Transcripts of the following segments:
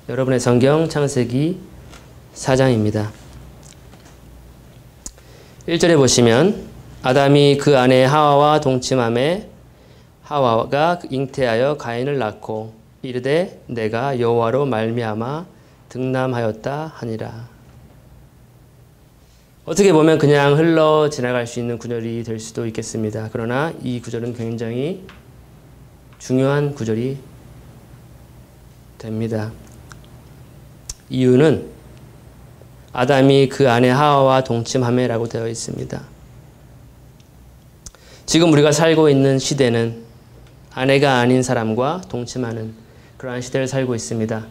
여러분의 성경 창세기 4장입니다. 1절에 보시면 아담이 그 아내 하와와 동침하매 하와가 잉태하여 가인을 낳고 이르되 내가 여호와로 말미암아 득남하였다 하니라. 어떻게 보면 그냥 흘러 지나갈 수 있는 구절이 될 수도 있겠습니다. 그러나 이 구절은 굉장히 중요한 구절이 됩니다. 이유는 아담이 그 아내 하와와 동침하매라고 되어 있습니다. 지금 우리가 살고 있는 시대는 아내가 아닌 사람과 동침하는 그러한 시대를 살고 있습니다.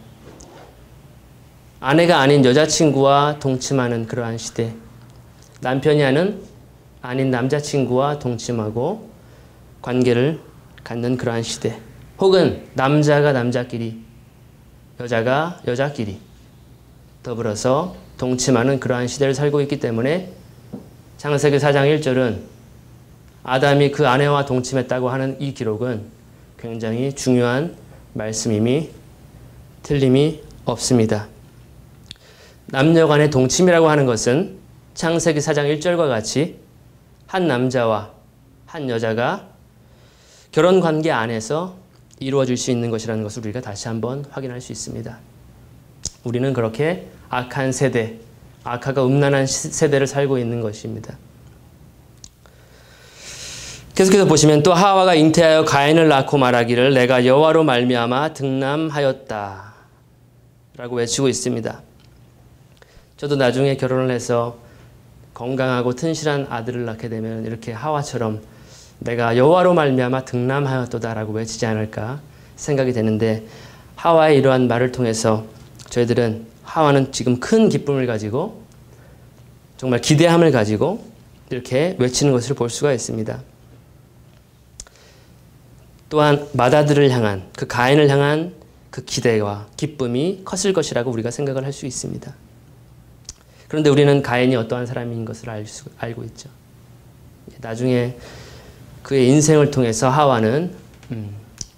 아내가 아닌 여자친구와 동침하는 그러한 시대. 남편이 아닌 남자친구와 동침하고 관계를 갖는 그러한 시대. 혹은 남자가 남자끼리, 여자가 여자끼리 더불어서 동침하는 그러한 시대를 살고 있기 때문에 창세기 4장 1절은 아담이 그 아내와 동침했다고 하는 이 기록은 굉장히 중요한 말씀임이 틀림이 없습니다. 남녀 간의 동침이라고 하는 것은 창세기 4장 1절과 같이 한 남자와 한 여자가 결혼 관계 안에서 이루어질 수 있는 것이라는 것을 우리가 다시 한번 확인할 수 있습니다. 우리는 그렇게 악한 세대, 악하고 음란한 세대를 살고 있는 것입니다. 계속해서 보시면 또 하와가 잉태하여 가인을 낳고 말하기를 내가 여호와로 말미암아 득남하였다 라고 외치고 있습니다. 저도 나중에 결혼을 해서 건강하고 튼실한 아들을 낳게 되면 이렇게 하와처럼 내가 여호와로 말미암아 득남하였도다 라고 외치지 않을까 생각이 되는데, 하와의 이러한 말을 통해서 저희들은 하와는 지금 큰 기쁨을 가지고 정말 기대함을 가지고 이렇게 외치는 것을 볼 수가 있습니다. 또한 맏아들을 향한 그 가인을 향한 그 기대와 기쁨이 컸을 것이라고 우리가 생각을 할 수 있습니다. 그런데 우리는 가인이 어떠한 사람인 것을 알고 있죠. 나중에 그의 인생을 통해서 하와는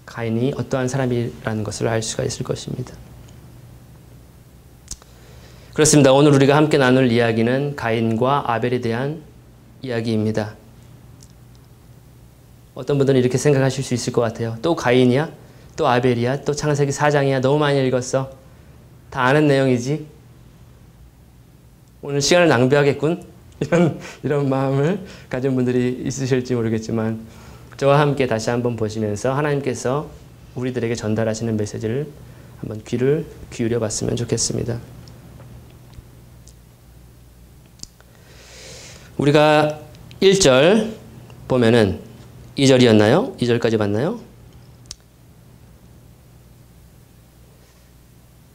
가인이 어떠한 사람이라는 것을 알 수가 있을 것입니다. 그렇습니다. 오늘 우리가 함께 나눌 이야기는 가인과 아벨에 대한 이야기입니다. 어떤 분들은 이렇게 생각하실 수 있을 것 같아요. 또 가인이야? 또 아벨이야? 또 창세기 4장이야? 너무 많이 읽었어. 다 아는 내용이지? 오늘 시간을 낭비하겠군? 이런 마음을 가진 분들이 있으실지 모르겠지만 저와 함께 다시 한번 보시면서 하나님께서 우리들에게 전달하시는 메시지를 한번 귀를 기울여 봤으면 좋겠습니다. 우리가 1절 보면은 2절이었나요? 2절까지 봤나요?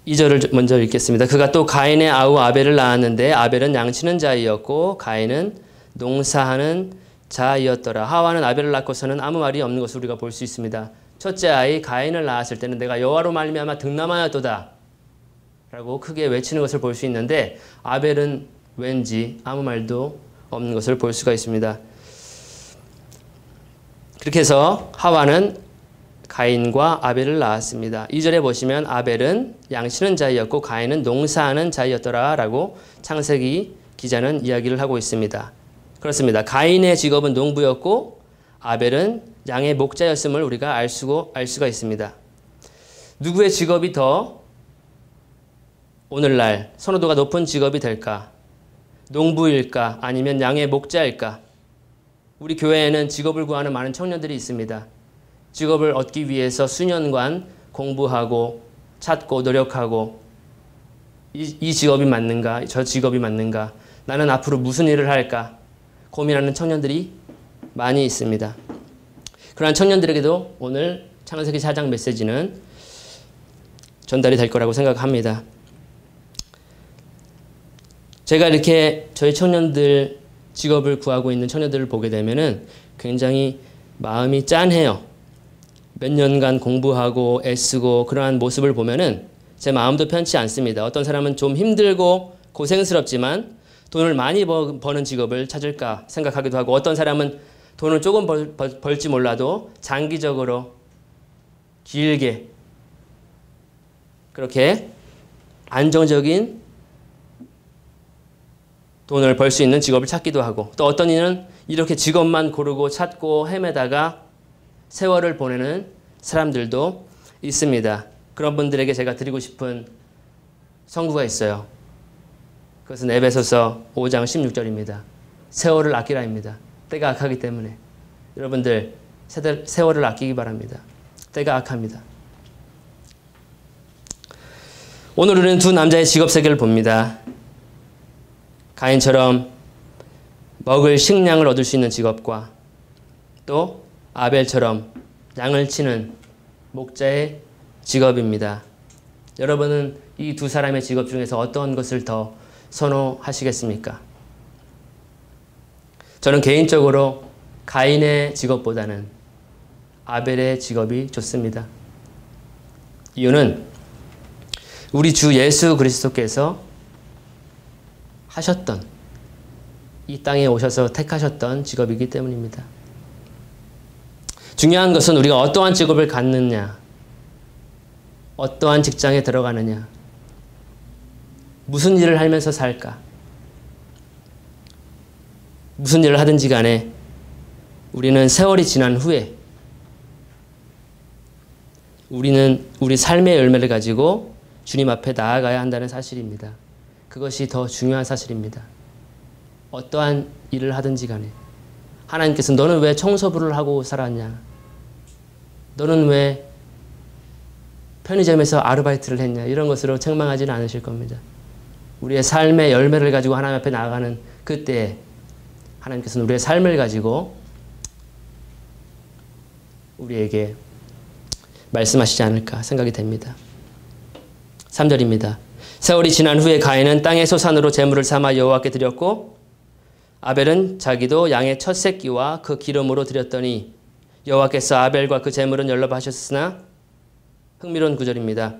2절을 먼저 읽겠습니다. 그가 또 가인의 아우 아벨을 낳았는데 아벨은 양치는 자이었고 가인은 농사하는 자이었더라. 하와는 아벨을 낳고서는 아무 말이 없는 것을 우리가 볼 수 있습니다. 첫째 아이 가인을 낳았을 때는 내가 여호와로 말미암아 득남하였도다 라고 크게 외치는 것을 볼 수 있는데, 아벨은 왠지 아무 말도 없는 것을 볼 수가 있습니다. 그렇게 해서 하와는 가인과 아벨을 낳았습니다. 2절에 보시면 아벨은 양치는 자이었고 가인은 농사하는 자이었더라 라고 창세기 기자는 이야기를 하고 있습니다. 그렇습니다. 가인의 직업은 농부였고 아벨은 양의 목자였음을 우리가 알 수가 있습니다. 누구의 직업이 더 오늘날 선호도가 높은 직업이 될까? 농부일까? 아니면 양의 목자일까? 우리 교회에는 직업을 구하는 많은 청년들이 있습니다. 직업을 얻기 위해서 수년간 공부하고 찾고 노력하고 이 직업이 맞는가? 저 직업이 맞는가? 나는 앞으로 무슨 일을 할까? 고민하는 청년들이 많이 있습니다. 그러한 청년들에게도 오늘 창세기 4장 메시지는 전달이 될 거라고 생각합니다. 제가 이렇게 저희 청년들, 직업을 구하고 있는 청년들을 보게 되면은 굉장히 마음이 짠해요. 몇 년간 공부하고 애쓰고 그러한 모습을 보면은 제 마음도 편치 않습니다. 어떤 사람은 좀 힘들고 고생스럽지만 돈을 많이 버는 직업을 찾을까 생각하기도 하고, 어떤 사람은 돈을 조금 벌지 몰라도 장기적으로 길게 그렇게 안정적인 돈을 벌 수 있는 직업을 찾기도 하고, 또 어떤 이는 이렇게 직업만 고르고 찾고 헤매다가 세월을 보내는 사람들도 있습니다. 그런 분들에게 제가 드리고 싶은 선구가 있어요. 그것은 에베소서 5장 16절입니다. 세월을 아끼라입니다. 때가 악하기 때문에. 여러분들 세월을 아끼기 바랍니다. 때가 악합니다. 오늘 우리는 두 남자의 직업 세계를 봅니다. 가인처럼 먹을 식량을 얻을 수 있는 직업과 또 아벨처럼 양을 치는 목자의 직업입니다. 여러분은 이 두 사람의 직업 중에서 어떤 것을 더 선호하시겠습니까? 저는 개인적으로 가인의 직업보다는 아벨의 직업이 좋습니다. 이유는 우리 주 예수 그리스도께서 하셨던, 이 땅에 오셔서 택하셨던 직업이기 때문입니다. 중요한 것은 우리가 어떠한 직업을 갖느냐, 어떠한 직장에 들어가느냐, 무슨 일을 하면서 살까, 무슨 일을 하든지 간에 우리는 세월이 지난 후에 우리는 우리 삶의 열매를 가지고 주님 앞에 나아가야 한다는 사실입니다. 그것이 더 중요한 사실입니다. 어떠한 일을 하든지 간에 하나님께서 너는 왜 청소부를 하고 살았냐? 너는 왜 편의점에서 아르바이트를 했냐? 이런 것으로 책망하지는 않으실 겁니다. 우리의 삶의 열매를 가지고 하나님 앞에 나아가는 그때에 하나님께서는 우리의 삶을 가지고 우리에게 말씀하시지 않을까 생각이 됩니다. 3절입니다. 세월이 지난 후에 가인은 땅의 소산으로 제물을 삼아 여호와께 드렸고 아벨은 자기도 양의 첫 새끼와 그 기름으로 드렸더니 여호와께서 아벨과 그 제물은 연락하셨으나 흥미로운 구절입니다.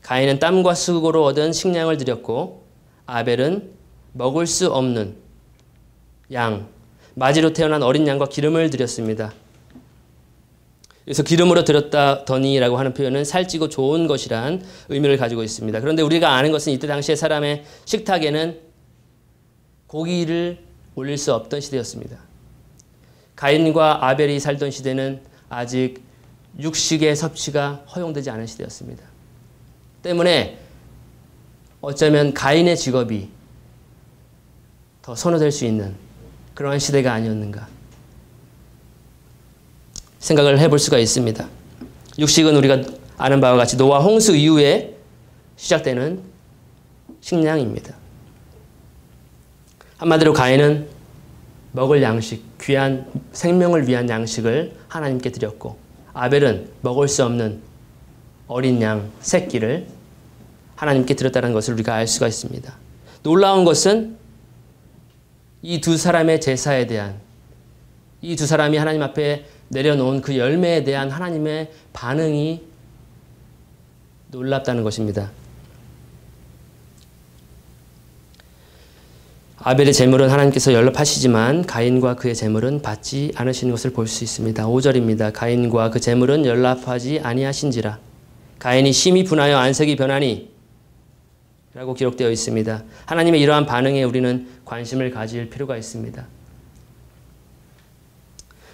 가인은 땀과 수고로 얻은 식량을 드렸고 아벨은 먹을 수 없는 양, 마지로 태어난 어린 양과 기름을 드렸습니다. 그래서 기름으로 드렸다더니라고 하는 표현은 살찌고 좋은 것이란 의미를 가지고 있습니다. 그런데 우리가 아는 것은 이때 당시의 사람의 식탁에는 고기를 올릴 수 없던 시대였습니다. 가인과 아벨이 살던 시대는 아직 육식의 섭취가 허용되지 않은 시대였습니다. 때문에 어쩌면 가인의 직업이 더 선호될 수 있는 그러한 시대가 아니었는가 생각을 해볼 수가 있습니다. 육식은 우리가 아는 바와 같이 노아 홍수 이후에 시작되는 식량입니다. 한마디로 가인은 먹을 양식, 귀한 생명을 위한 양식을 하나님께 드렸고 아벨은 먹을 수 없는 어린 양, 새끼를 하나님께 드렸다는 것을 우리가 알 수가 있습니다. 놀라운 것은 이 두 사람의 제사에 대한, 이 두 사람이 하나님 앞에 내려놓은 그 열매에 대한 하나님의 반응이 놀랍다는 것입니다. 아벨의 제물은 하나님께서 연락하시지만 가인과 그의 제물은 받지 않으시는 것을 볼 수 있습니다. 5절입니다. 가인과 그 제물은 연락하지 아니하신지라 가인이 심히 분하여 안색이 변하니 라고 기록되어 있습니다. 하나님의 이러한 반응에 우리는 관심을 가질 필요가 있습니다.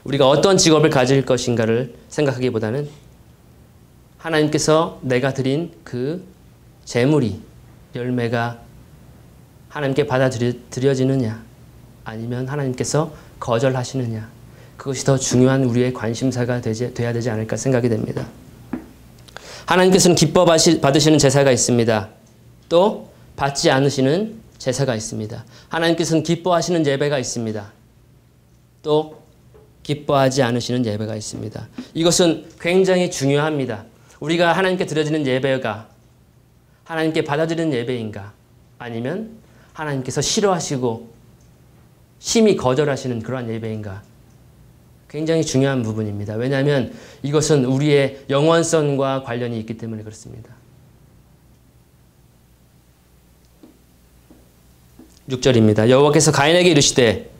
우리가 어떤 직업을 가질 것인가를 생각하기보다는 하나님께서 내가 드린 그 제물이, 열매가 하나님께 받아들여지느냐 아니면 하나님께서 거절하시느냐, 그것이 더 중요한 우리의 관심사가 돼야 되지 않을까 생각이 됩니다. 하나님께서는 기뻐 받으시는 제사가 있습니다. 또 받지 않으시는 제사가 있습니다. 하나님께서는 기뻐하시는 예배가 있습니다. 또 기뻐하지 않으시는 예배가 있습니다. 이것은 굉장히 중요합니다. 우리가 하나님께 드려지는 예배가 하나님께 받아들이는 예배인가 아니면 하나님께서 싫어하시고 심히 거절하시는 그러한 예배인가, 굉장히 중요한 부분입니다. 왜냐하면 이것은 우리의 영원성과 관련이 있기 때문에 그렇습니다. 6절입니다. 여호와께서 가인에게 이르시되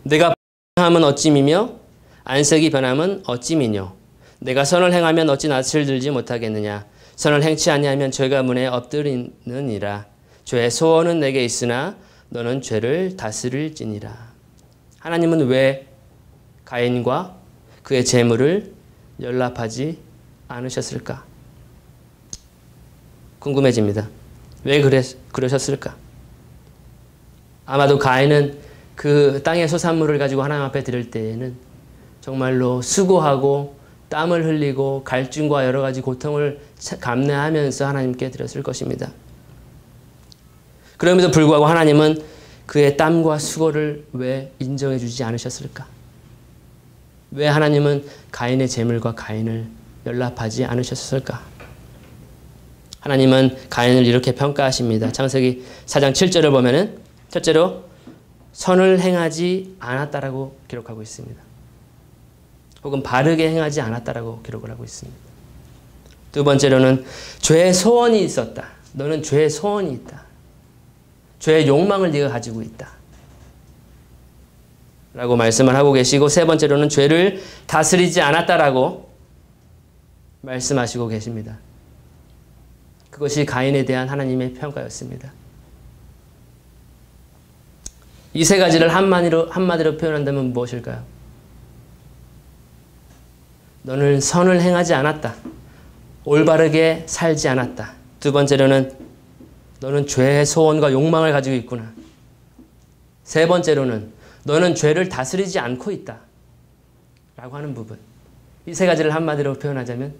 내가 변함은 어찌미며 안색이 변함은 어찌미뇨 내가 선을 행하면 어찌 낯을 들지 못하겠느냐 선을 행치 아니하면 죄가 문에 엎드리느니라. 죄의 소원은 내게 있으나 너는 죄를 다스릴지니라. 하나님은 왜 가인과 그의 재물을 연락하지 않으셨을까? 궁금해집니다. 왜 그러셨을까? 아마도 가인은 그 땅의 소산물을 가지고 하나님 앞에 드릴 때에는 정말로 수고하고 땀을 흘리고 갈증과 여러 가지 고통을 감내하면서 하나님께 드렸을 것입니다. 그럼에도 불구하고 하나님은 그의 땀과 수고를 왜 인정해 주지 않으셨을까? 왜 하나님은 가인의 재물과 가인을 연락하지 않으셨을까? 하나님은 가인을 이렇게 평가하십니다. 창세기 4장 7절을 보면은 첫째로 선을 행하지 않았다라고 기록하고 있습니다. 혹은 바르게 행하지 않았다라고 기록을 하고 있습니다. 두 번째로는 죄의 소원이 있었다. 너는 죄의 소원이 있다. 죄의 욕망을 네가 가지고 있다. 라고 말씀을 하고 계시고, 세 번째로는 죄를 다스리지 않았다라고 말씀하시고 계십니다. 그것이 가인에 대한 하나님의 평가였습니다. 이 세 가지를 한마디로 표현한다면 무엇일까요? 너는 선을 행하지 않았다. 올바르게 살지 않았다. 두 번째로는 너는 죄의 소원과 욕망을 가지고 있구나. 세 번째로는 너는 죄를 다스리지 않고 있다. 라고 하는 부분. 이 세 가지를 한마디로 표현하자면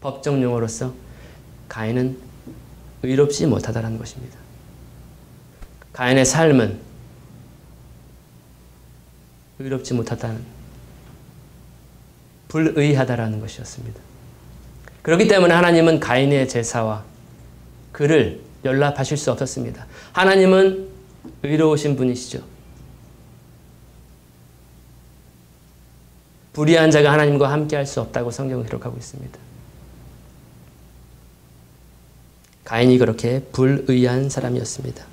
법정 용어로서 가인은 의롭지 못하다라는 것입니다. 가인의 삶은 의롭지 못하다는, 불의하다라는 것이었습니다. 그렇기 때문에 하나님은 가인의 제사와 그를 연락하실 수 없었습니다. 하나님은 의로우신 분이시죠. 불의한 자가 하나님과 함께 할 수 없다고 성경은 기록하고 있습니다. 가인이 그렇게 불의한 사람이었습니다.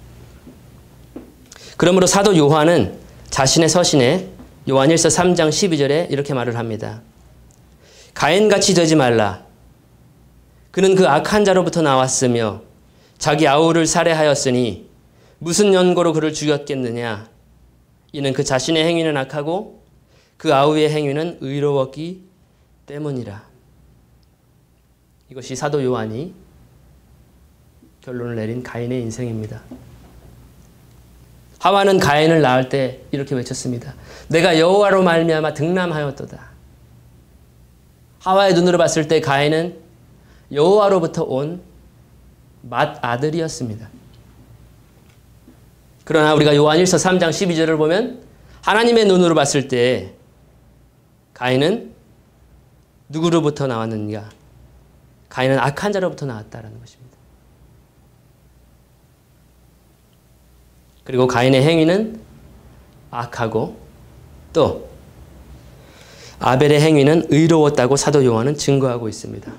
그러므로 사도 요한은 자신의 서신에 요한일서 3장 12절에 이렇게 말을 합니다. 가인같이 되지 말라. 그는 그 악한 자로부터 나왔으며 자기 아우를 살해하였으니 무슨 연고로 그를 죽였겠느냐. 이는 그 자신의 행위는 악하고 그 아우의 행위는 의로웠기 때문이라. 이것이 사도 요한이 결론을 내린 가인의 인생입니다. 하와는 가인을 낳을 때 이렇게 외쳤습니다. 내가 여호와로 말미암아 득남하였도다. 하와의 눈으로 봤을 때 가인은 여호와로부터 온 맏아들이었습니다. 그러나 우리가 요한일서 3장 12절을 보면 하나님의 눈으로 봤을 때 가인은 누구로부터 나왔는가? 가인은 악한 자로부터 나왔다라는 것입니다. 그리고 가인의 행위는 악하고 또 아벨의 행위는 의로웠다고 사도 요한은 증거하고 있습니다.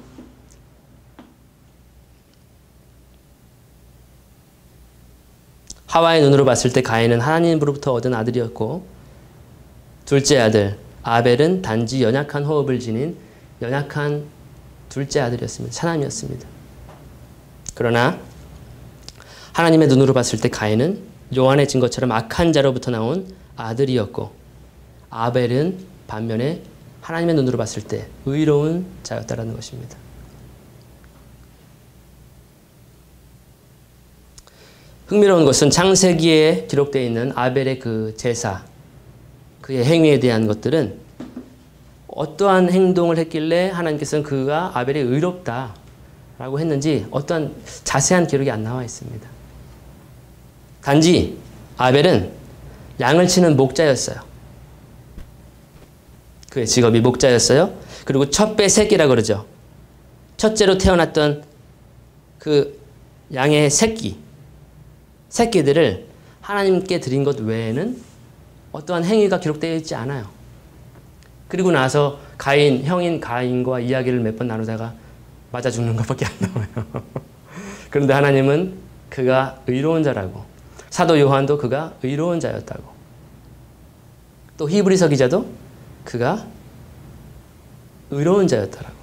하와의 눈으로 봤을 때 가인은 하나님으로부터 얻은 아들이었고, 둘째 아들 아벨은 단지 연약한 호흡을 지닌 연약한 둘째 아들이었습니다. 사람이었습니다. 그러나 하나님의 눈으로 봤을 때 가인은 요한의 증거처럼 악한 자로부터 나온 아들이었고, 아벨은 반면에 하나님의 눈으로 봤을 때 의로운 자였다라는 것입니다. 흥미로운 것은 창세기에 기록되어 있는 아벨의 그 제사, 그의 행위에 대한 것들은 어떠한 행동을 했길래 하나님께서는 그가 아벨이 의롭다라고 했는지 어떠한 자세한 기록이 안 나와 있습니다. 단지 아벨은 양을 치는 목자였어요. 그의 직업이 목자였어요. 그리고 첫배 새끼라 그러죠. 첫째로 태어났던 그 양의 새끼들을 하나님께 드린 것 외에는 어떠한 행위가 기록되어 있지 않아요. 그리고 나서 형인 가인과 이야기를 몇 번 나누다가 맞아 죽는 것밖에 안 나와요. 그런데 하나님은 그가 의로운 자라고, 사도 요한도 그가 의로운 자였다고, 또 히브리서 기자도 그가 의로운 자였다라고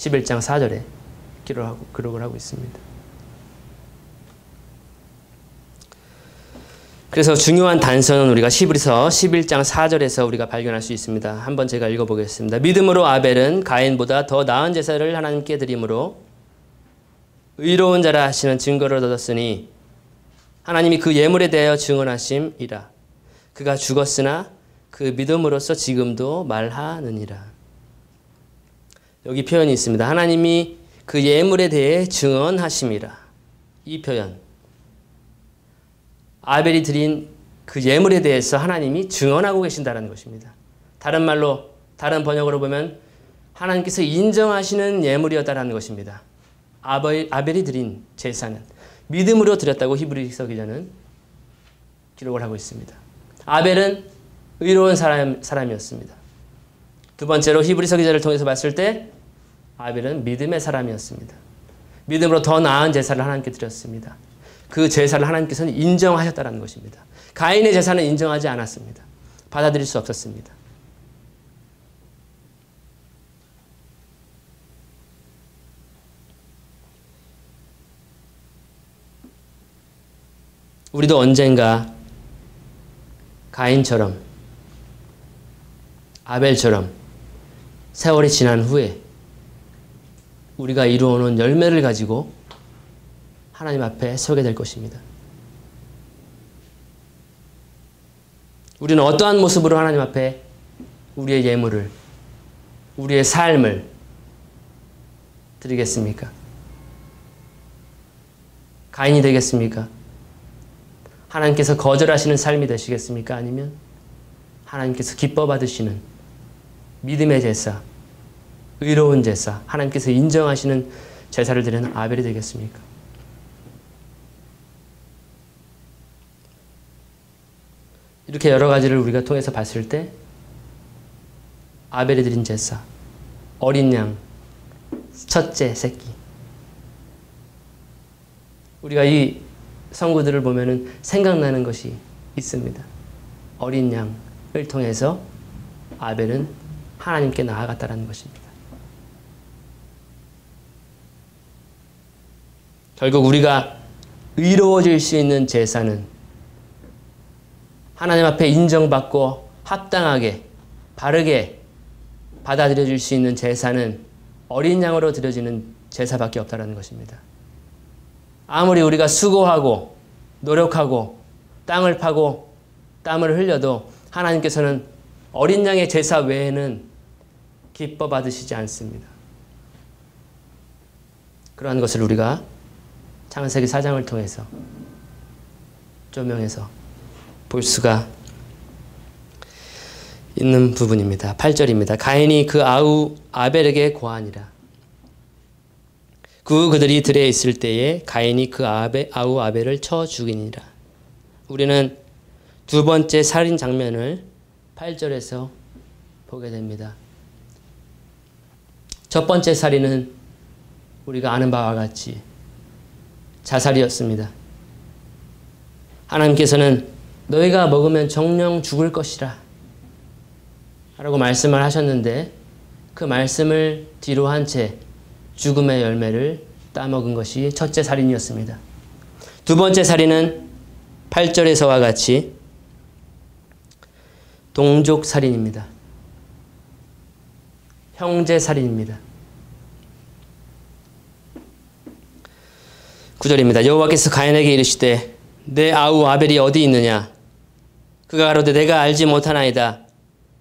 11장 4절에 기록을 하고 있습니다. 그래서 중요한 단서는 우리가 히브리서 11장 4절에서 우리가 발견할 수 있습니다. 한번 제가 읽어보겠습니다. 믿음으로 아벨은 가인보다 더 나은 제사를 하나님께 드림으로 의로운 자라 하시는 증거를 얻었으니 하나님이 그 예물에 대하여 증언하심이라. 그가 죽었으나 그 믿음으로써 지금도 말하느니라. 여기 표현이 있습니다. 하나님이 그 예물에 대해 증언하심이라. 이 표현. 아벨이 드린 그 예물에 대해서 하나님이 증언하고 계신다는 것입니다. 다른 말로, 다른 번역으로 보면 하나님께서 인정하시는 예물이었다는 것입니다. 아벨이 드린 제사는 믿음으로 드렸다고 히브리서 기자는 기록을 하고 있습니다. 아벨은 의로운 사람이었습니다. 두 번째로 히브리서 기자를 통해서 봤을 때 아벨은 믿음의 사람이었습니다. 믿음으로 더 나은 제사를 하나님께 드렸습니다. 그 제사를 하나님께서는 인정하셨다는 것입니다. 가인의 제사는 인정하지 않았습니다. 받아들일 수 없었습니다. 우리도 언젠가 가인처럼 아벨처럼 세월이 지난 후에 우리가 이루어놓은 열매를 가지고 하나님 앞에 서게 될 것입니다. 우리는 어떠한 모습으로 하나님 앞에 우리의 예물을, 우리의 삶을 드리겠습니까? 가인이 되겠습니까? 하나님께서 거절하시는 삶이 되시겠습니까? 아니면 하나님께서 기뻐 받으시는 믿음의 제사, 의로운 제사, 하나님께서 인정하시는 제사를 드리는 아벨이 되겠습니까? 이렇게 여러 가지를 우리가 통해서 봤을 때 아벨이 드린 제사, 어린 양, 첫째 새끼. 우리가 이 성구들을 보면은 생각나는 것이 있습니다. 어린 양을 통해서 아벨은 하나님께 나아갔다는 것입니다. 결국 우리가 의로워질 수 있는 제사는 하나님 앞에 인정받고 합당하게 바르게 받아들여질 수 있는 제사는 어린 양으로 드려지는 제사밖에 없다는 것입니다. 아무리 우리가 수고하고 노력하고 땅을 파고 땀을 흘려도 하나님께서는 어린 양의 제사 외에는 기뻐 받으시지 않습니다. 그러한 것을 우리가 창세기 4장을 통해서 조명해서 볼 수가 있는 부분입니다. 8절입니다. 가인이 그 아우 아벨에게 고하니라. 그들이 들에 있을 때에 가인이 그 아우 아벨을 쳐 죽이니라. 우리는 두 번째 살인 장면을 8절에서 보게 됩니다. 첫 번째 살인은 우리가 아는 바와 같이 자살이었습니다. 하나님께서는 너희가 먹으면 정령 죽을 것이라 라고 말씀을 하셨는데 그 말씀을 뒤로 한 채 죽음의 열매를 따먹은 것이 첫째 살인이었습니다. 두 번째 살인은 8절에서와 같이 동족 살인입니다. 형제 살인입니다. 9절입니다. 여호와께서 가인에게 이르시되 내 아우 아벨이 어디 있느냐? 그가 가로되 내가 알지 못하나이다.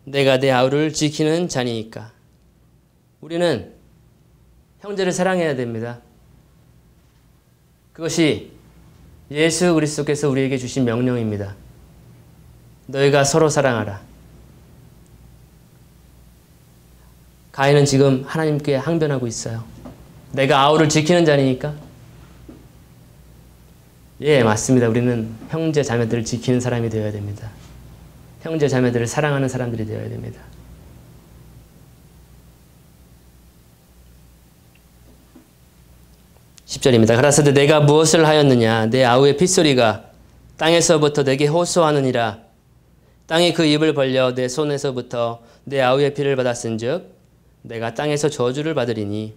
내가 내 아우를 지키는 자니이까. 우리는 형제를 사랑해야 됩니다. 그것이 예수 그리스도께서 우리에게 주신 명령입니다. 너희가 서로 사랑하라. 가인은 지금 하나님께 항변하고 있어요. 내가 아우를 지키는 자니까? 예, 맞습니다. 우리는 형제 자매들을 지키는 사람이 되어야 됩니다. 형제 자매들을 사랑하는 사람들이 되어야 됩니다. (10절입니다) 가라사대 내가 무엇을 하였느냐? 내 아우의 핏소리가 땅에서부터 내게 호소하느니라. 땅이 그 입을 벌려 내 손에서부터 내 아우의 피를 받았은즉 내가 땅에서 저주를 받으리니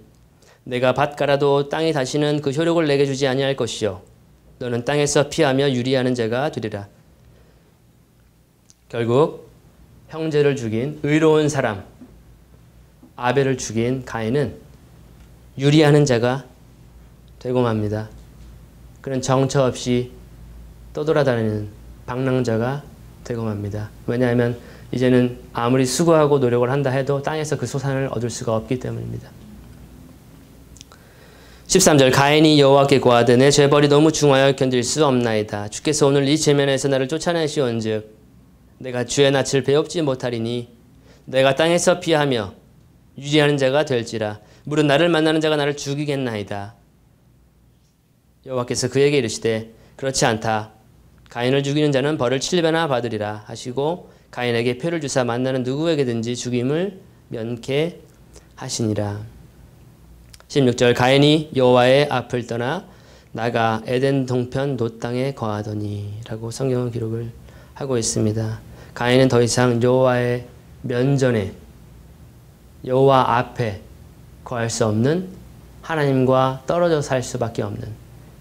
내가 밭갈아도 땅이 다시는 그 효력을 내게 주지 아니할 것이요 너는 땅에서 피하며 유리하는 자가 되리라. 결국 형제를 죽인 의로운 사람 아벨을 죽인 가인은 유리하는 자가 되고 맙니다. 그는 정처 없이 떠돌아다니는 방랑자가 되고 맙니다. 왜냐하면 이제는 아무리 수고하고 노력을 한다 해도 땅에서 그 소산을 얻을 수가 없기 때문입니다. 13절 가인이 여호와께 고하되 내 죄벌이 너무 중하여 견딜 수 없나이다. 주께서 오늘 이 제면에서 나를 쫓아내시온즉 내가 주의 낯을 배웁지 못하리니 내가 땅에서 피하며 유리하는 자가 될지라 무릇 나를 만나는 자가 나를 죽이겠나이다. 여호와께서 그에게 이르시되 그렇지 않다. 가인을 죽이는 자는 벌을 7배나 받으리라 하시고 가인에게 표를 주사 만나는 누구에게든지 죽임을 면케하시니라. 16절 가인이 여호와의 앞을 떠나 나가 에덴 동편 놋 땅에 거하더니 라고 성경은 기록을 하고 있습니다. 가인은 더 이상 여호와의 면전에 여호와 앞에 거할 수 없는 하나님과 떨어져 살 수밖에 없는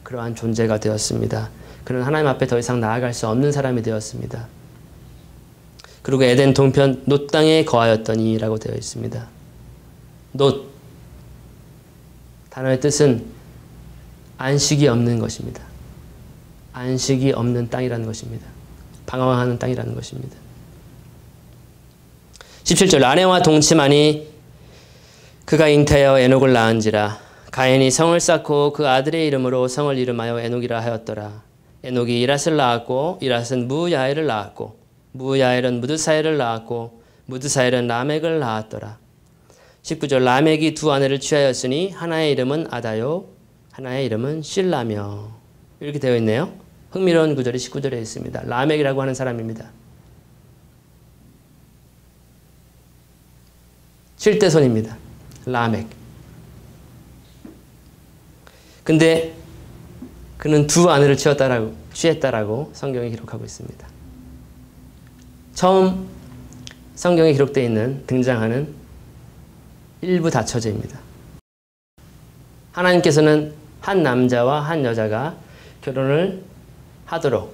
그러한 존재가 되었습니다. 그는 하나님 앞에 더 이상 나아갈 수 없는 사람이 되었습니다. 그리고 에덴 동편 놋 땅에 거하였더니 라고 되어 있습니다. 놋 단어의 뜻은 안식이 없는 것입니다. 안식이 없는 땅이라는 것입니다. 방황하는 땅이라는 것입니다. 17절 아내와 동침하니 그가 잉태하여 에녹을 낳은지라 가인이 성을 쌓고 그 아들의 이름으로 성을 이름하여 에녹이라 하였더라. 에녹이 이랏을 낳았고 이랏은 무야엘을 낳았고 무야엘은 무드사엘을 낳았고 무드사엘은 라멕을 낳았더라. 19절 라멕이 두 아내를 취하였으니 하나의 이름은 아다요 하나의 이름은 실라며 이렇게 되어 있네요. 흥미로운 구절이 19절에 있습니다. 라멕이라고 하는 사람입니다. 7대 손입니다. 라멕. 근데 그는 두 아내를 취했다라고 성경에 기록하고 있습니다. 처음 성경에 기록되어 있는 등장하는 일부 다처제입니다. 하나님께서는 한 남자와 한 여자가 결혼을 하도록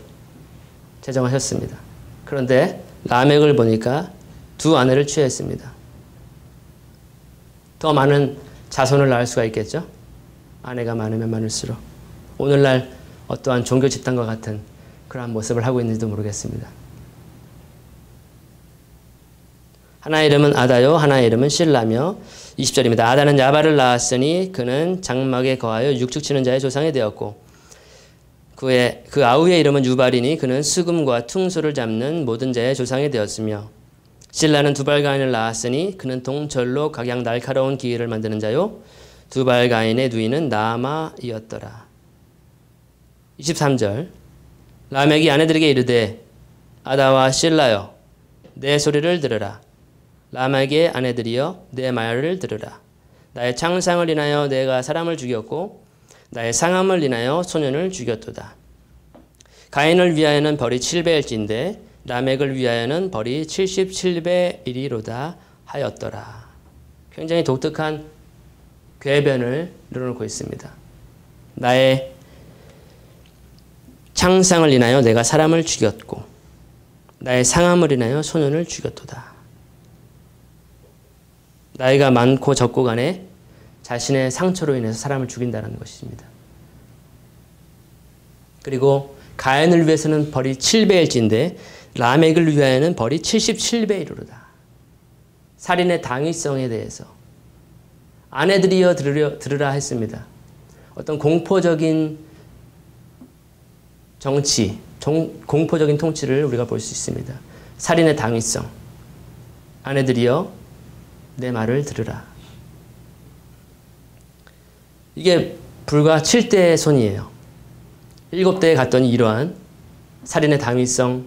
제정하셨습니다. 그런데 라멕을 보니까 두 아내를 취했습니다. 더 많은 자손을 낳을 수가 있겠죠? 아내가 많으면 많을수록. 오늘날 어떠한 종교 집단과 같은 그러한 모습을 하고 있는지도 모르겠습니다. 하나의 이름은 아다요 하나의 이름은 실라며 20절입니다. 아다는 야발을 낳았으니 그는 장막에 거하여 육축치는 자의 조상이 되었고 그 아우의 이름은 유발이니 그는 수금과 퉁소를 잡는 모든 자의 조상이 되었으며 실라는 두발가인을 낳았으니 그는 동절로 각양 날카로운 기계를 만드는 자요 두발가인의 누이는 나아마이었더라. 23절 라멕이 아내들에게 이르되 아다와 실라여 내 소리를 들으라. 라멕의 아내들이여 내 말을 들으라. 나의 창상을 인하여 내가 사람을 죽였고 나의 상함을 인하여 소년을 죽였도다. 가인을 위하여는 벌이 7배일진데 라멕을 위하여는 벌이 77배이리로다 하였더라. 굉장히 독특한 궤변을 늘어놓고 있습니다. 나의 창상을 인하여 내가 사람을 죽였고 나의 상함을 인하여 소년을 죽였도다. 나이가 많고 적고 간에 자신의 상처로 인해서 사람을 죽인다는 것입니다. 그리고 가인을 위해서는 벌이 7배일진데 라멕을 위하여는 벌이 77배이로다. 살인의 당위성에 대해서 아내들이여 들으라 했습니다. 어떤 공포적인 정치, 공포적인 통치를 우리가 볼 수 있습니다. 살인의 당위성. 아내들이여 내 말을 들으라. 이게 불과 7대의 손이에요. 7대에 갔더니 이러한 살인의 당위성,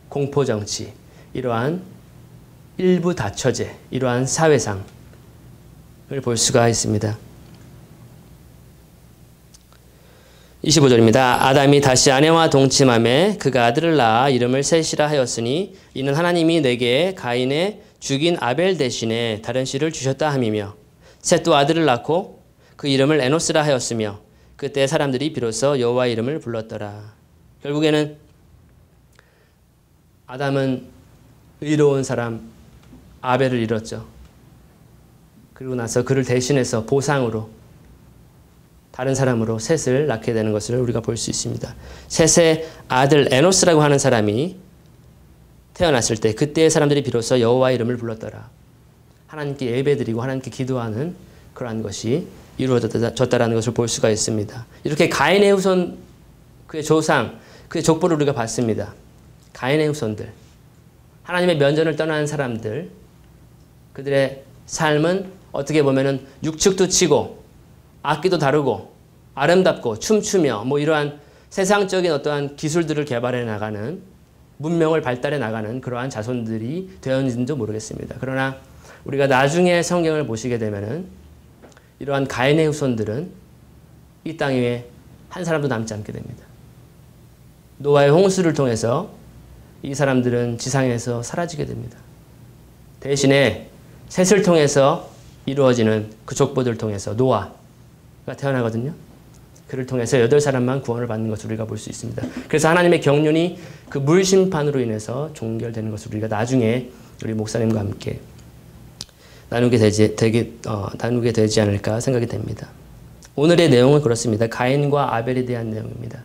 공포정치, 이러한 일부 다처제, 이러한 사회상을 볼 수가 있습니다. 25절입니다. 아담이 다시 아내와 동침하매 그가 아들을 낳아 이름을 셋이라 하였으니 이는 하나님이 내게 가인의 죽인 아벨 대신에 다른 씨를 주셨다 함이며 셋도 아들을 낳고 그 이름을 에노스라 하였으며 그때 사람들이 비로소 여호와의 이름을 불렀더라. 결국에는 아담은 의로운 사람 아벨을 잃었죠. 그리고 나서 그를 대신해서 보상으로 다른 사람으로 셋을 낳게 되는 것을 우리가 볼 수 있습니다. 셋의 아들 에노스라고 하는 사람이 태어났을 때 그때의 사람들이 비로소 여호와의 이름을 불렀더라. 하나님께 예배드리고 하나님께 기도하는 그러한 것이 이루어졌다라는 것을 볼 수가 있습니다. 이렇게 가인의 후손, 그의 조상, 그의 족보를 우리가 봤습니다. 가인의 후손들, 하나님의 면전을 떠나는 사람들, 그들의 삶은 어떻게 보면은 육축도 치고 악기도 다루고 아름답고 춤추며 뭐 이러한 세상적인 어떠한 기술들을 개발해 나가는, 문명을 발달해 나가는 그러한 자손들이 되었는지도 모르겠습니다. 그러나 우리가 나중에 성경을 보시게 되면은 이러한 가인의 후손들은 이 땅 위에 한 사람도 남지 않게 됩니다. 노아의 홍수를 통해서 이 사람들은 지상에서 사라지게 됩니다. 대신에 셋을 통해서 이루어지는 그 족보들을 통해서 노아가 태어나거든요. 그를 통해서 8사람만 구원을 받는 것을 우리가 볼 수 있습니다. 그래서 하나님의 경륜이 그 물심판으로 인해서 종결되는 것을 우리가 나중에 우리 목사님과 함께 나누게 되지 않을까 생각이 됩니다. 오늘의 내용은 그렇습니다. 가인과 아벨에 대한 내용입니다.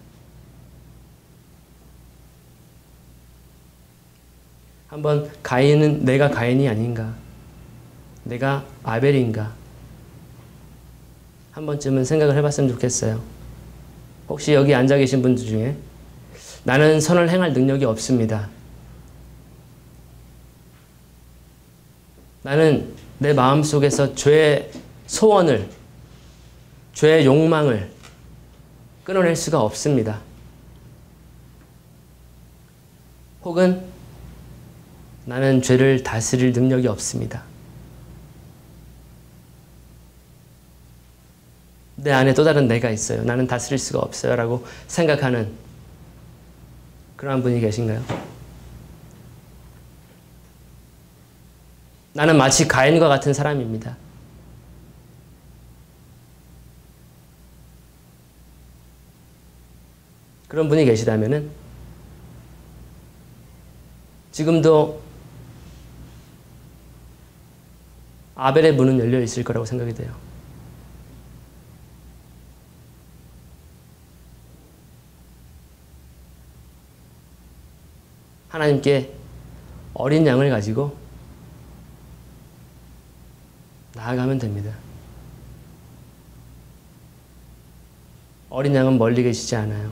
한번 가인은 내가 가인이 아닌가? 내가 아벨인가? 한 번쯤은 생각을 해봤으면 좋겠어요. 혹시 여기 앉아 계신 분들 중에 나는 선을 행할 능력이 없습니다. 나는 내 마음속에서 죄의 소원을, 죄의 욕망을 끊어낼 수가 없습니다. 혹은 나는 죄를 다스릴 능력이 없습니다. 내 안에 또 다른 내가 있어요. 나는 다스릴 수가 없어요. 라고 생각하는 그러한 분이 계신가요? 나는 마치 가인과 같은 사람입니다. 그런 분이 계시다면은 지금도 아벨의 문은 열려 있을 거라고 생각이 돼요. 하나님께 어린 양을 가지고 나아가면 됩니다. 어린 양은 멀리 계시지 않아요.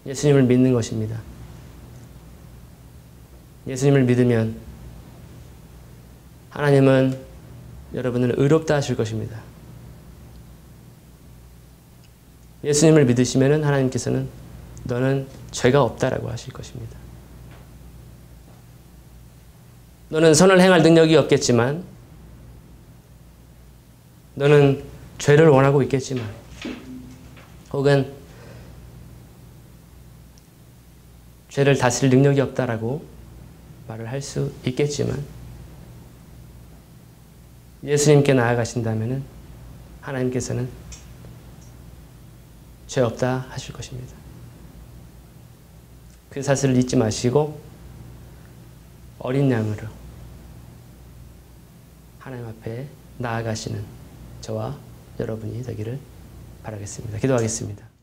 예수님을 믿는 것입니다. 예수님을 믿으면 하나님은 여러분을 의롭다 하실 것입니다. 예수님을 믿으시면 하나님께서는 너는 죄가 없다라고 하실 것입니다. 너는 선을 행할 능력이 없겠지만, 너는 죄를 원하고 있겠지만, 혹은 죄를 다스릴 능력이 없다라고 말을 할 수 있겠지만, 예수님께 나아가신다면 하나님께서는 죄 없다 하실 것입니다. 그 사실을 잊지 마시고 어린 양으로 하나님 앞에 나아가시는 저와 여러분이 되기를 바라겠습니다. 기도하겠습니다.